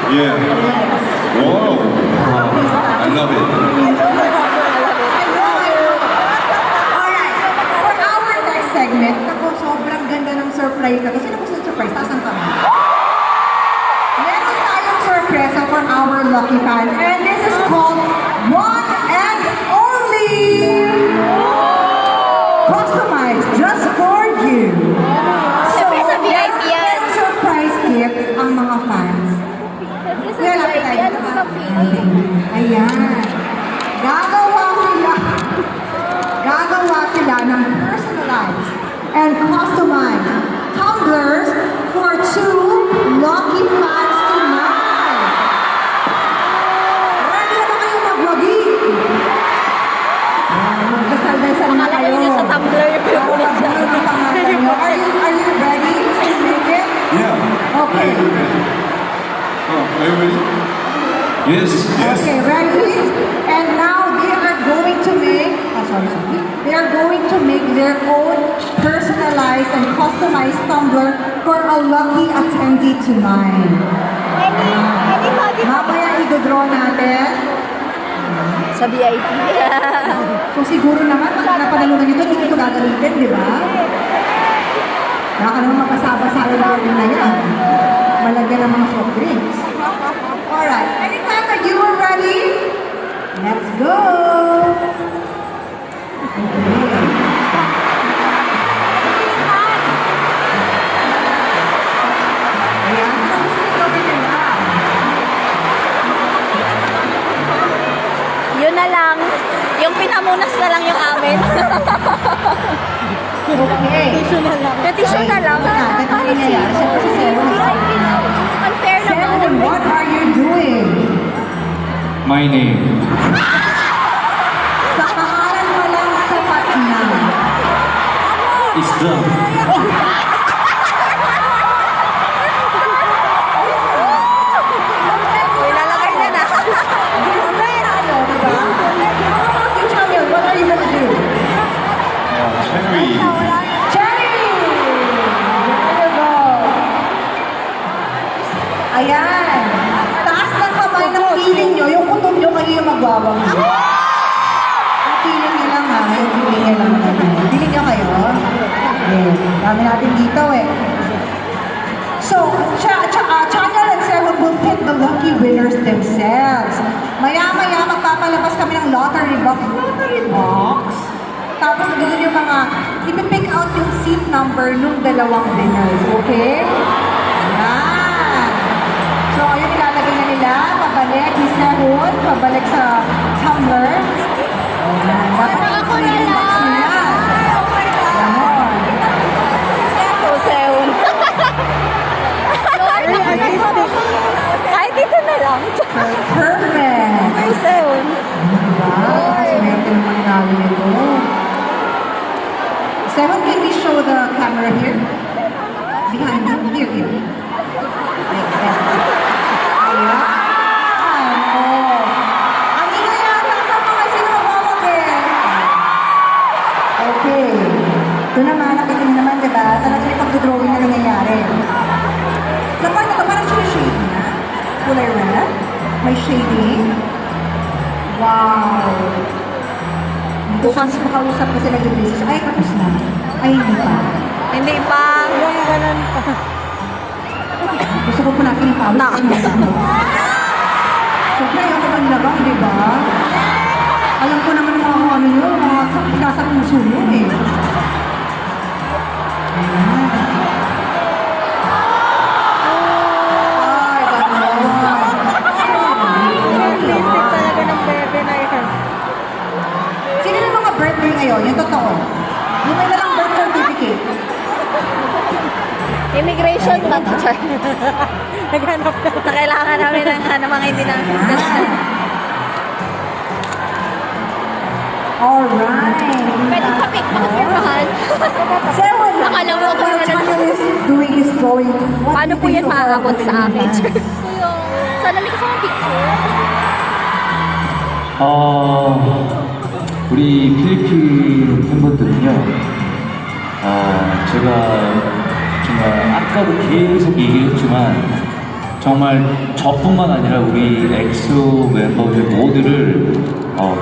Yeah. Wow. I love it. Alright, for our next segment, ako, sobrang ganda ng surprise na. Sino gusto ng surprise? Tasan kami? Meron tayong surprise from our lucky fan, and this is called One and Only! Customized just for you. Siyempre sa VIP yan. merong surprise gift ang mga fans. Siyempre sa Kaya lapit VIP, tayo. ano ba ang feeling? Ayan. Gagawa sila ng personalized and customized tumblers for two lucky fans tonight. Ready na ba kayo magwagi? Magdasal-dasal na kayo. Nakalagay niya sa tumbler yung pinupulit siya. Magdasal na pangalan nyo. Are you ready to make it? Yeah. Okay. Are you ready? Yes. Yes. Okay, ready? And now they are going to make, they are going to make their own personalized and customized tumbler for a lucky attendee tonight. Anybody Mamaya i-draw natin. sa VIP. So siguro naman, pag napanalunan nito, hindi ito gagamitin, di ba? Baka naman makasaba sa akin na yan. Malagyan ng mga soft drinks. Alright, anytime that you are ready, let's go! Ayan, ano gusto nyo gawin nila? Yun na lang. Yung pinamunas na lang yung amin. Okay. Tissue na lang. Yung tissue na lang. Ganito Kahit nangyayari. sino. Siyempre si Sero. VIP na. Unfair naman. Seven, what are you doing? My name. Sa pangalan mo lang sapat na. It's done. Ilalagay na na. What are you gonna do? Cherry. Cherry! There you go. Ayan. Taas ng kamay ng feeling nyo. Yung kutob nyo kayo yung magwawang. Ang feeling nyo lang ha. Yung feeling nyo lang. Feeling nyo kayo? Eh, dami natin dito eh. So, Channel and Sehun will pick the lucky winners themselves. Maya-maya magpapalabas kami ng lottery box. Lottery box? Tapos doon yung mga, ipipick out yung seat number nung dalawang winners, okay? Ayan. So, ayun, ilalagay na nila. Pabalik ni Sehun, pabalik sa tumbler. Ayan. Dapat Ako na yung box lang. nila. Ganon. Seun. Kahit dito na lang. Perfect. Ay, Seun. Diba? Swerte naman namin ito. Seven, can we show the camera here? Behind you? Here. Like that. Ayan. Oh. Ang ingay yata sa mga sinumabawag eh. Okay. Ito naman, nakita niyo naman, diba? Talagang may pagdodrawing na nangyayari. Sa part na ito, parang siya shading na. Kulay red. May shading. Wow. Bukas makausap kasi nag-research. Ay, tapos na. Ay, hindi pa. Hindi pa. Yung ganun pa. Gusto ko pala pinapawis. Na. Siyempre, ayaw ko manlabang, di ba? Alam ko naman mga ano yun, mga nasa puso yun eh. Ayan. Ay, gano'n. Realistic talaga ng bebe na yan. Sino yung mga birthday ngayon? Yung totoo. Yung may nalang birth certificate. Immigration ba ito, Char? Naghanap na. Kailangan namin ng mga hindi na. Alright. Pwede pa pick pa mahal. Sir, Akala mo ako naman Channel is doing his drawing. What Paano do po you yan think of maaabot our sa akin? opening band? Sana may kasama picture. 우리 필리핀 팬분들은요, 제가 정말 아까도 계속 얘기했지만, 정말 저뿐만 아니라 우리 엑소 멤버들 모두를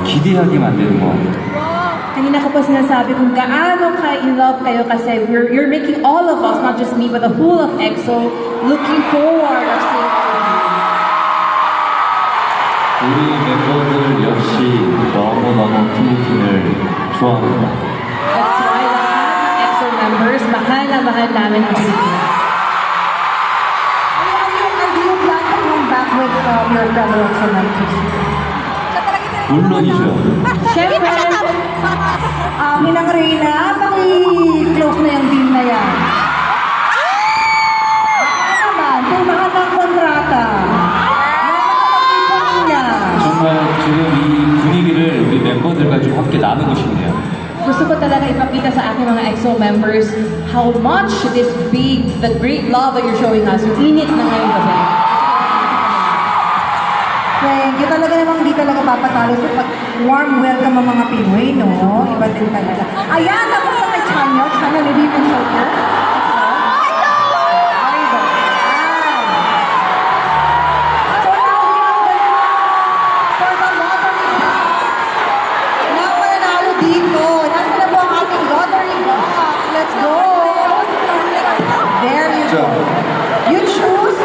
기대하게 만드는 것 같아요. Kanina ko po sinasabi kung gaano ka-in-love kayo kasi you're making all of us, not just me, but the whole of EXO, looking forward of seeing 우리 멤버들 역시 너무너무 필리핀을 좋아합니다. That's why lahat ng EXO members, mahal na mahal namin ang Pilipinas. Do you plan to come back with your fellow EXO members? 물론이죠. Siyempre, Hinang Reyna, paki-close na yung deal na yan. Ano naman, kung mahal ng kontrata. niya. 정말 지금 이 분위기를 우리 멤버들과 좀 함께 나누고 싶네요. gusto ko talaga ipakita sa aking mga EXO members how much this big, the great love that you're showing us, yung init na ngayong gabi. Thank you. Talaga namang hindi talaga papatalo sa pag warm welcome ang mga Pinoy, no? Iba din talaga. Ayan, ako sa kay Chanyo. Chanyo, maybe you can show her. So now we have for the lottery box. Now mananalo dito. Nasa na po ang ating lottery box. Let's go. There you go. You choose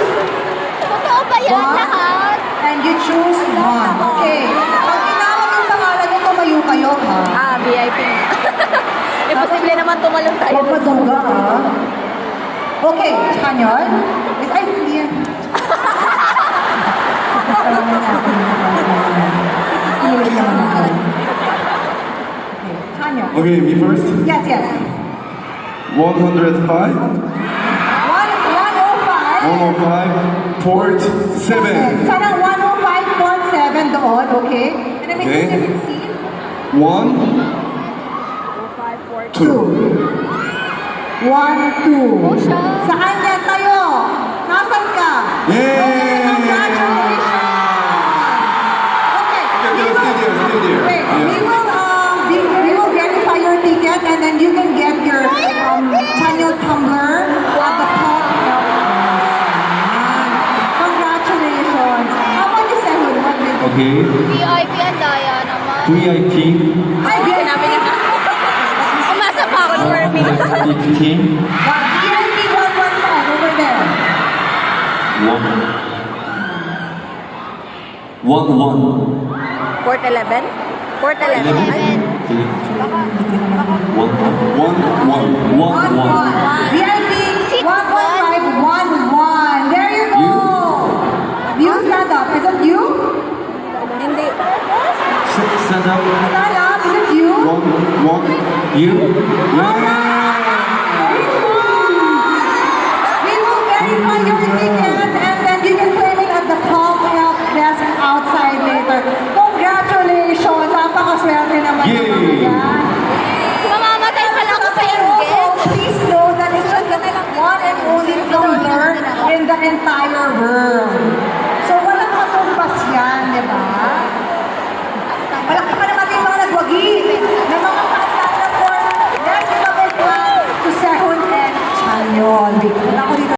Totoo ba yan One. lahat? and you choose one. Okay. Pag tinawag yung pangalan nyo, tumayo kayo, ha? VIP. Imposible naman tumalon tayo. Huwag madungga, ha? Okay, Chanyon. Ay, hindi yan. Iilig naman ako. Okay, Chanyon. Okay, me first. Yes, yes. 105, 105. 105, port 7. Sana 105.7 doon, okay? And then may Okay. specific seat. 1, 2. 1, 2. Saan yan tayo? Nasaan ka? Yay! Congratulations! Okay. Okay, stay there. Wait, Yeah. we will verify your ticket and then you can get your Chanyeol tumbler at the top. Congratulations. How about you, Sehun? What did you 오케이. VIP ang daya naman. VIP. Ay, Sinabi niya. Umasa pa ako for me. VIP team. VIP 115 over there. 1. Port 11? Port 11. 1. VIP 11511. There you go. You stand up. Is it you? Hindi. Stand up. Stand up. Is it you? 1. You. We will verify your ticket and then you can claim it at the Palm Help Desk outside later. Congratulations! Napakaswerte naman Yay! ng mga yan. Mamamatay pala ako sa And inggit. also, please know that it's just the one and only tumbler in the entire world.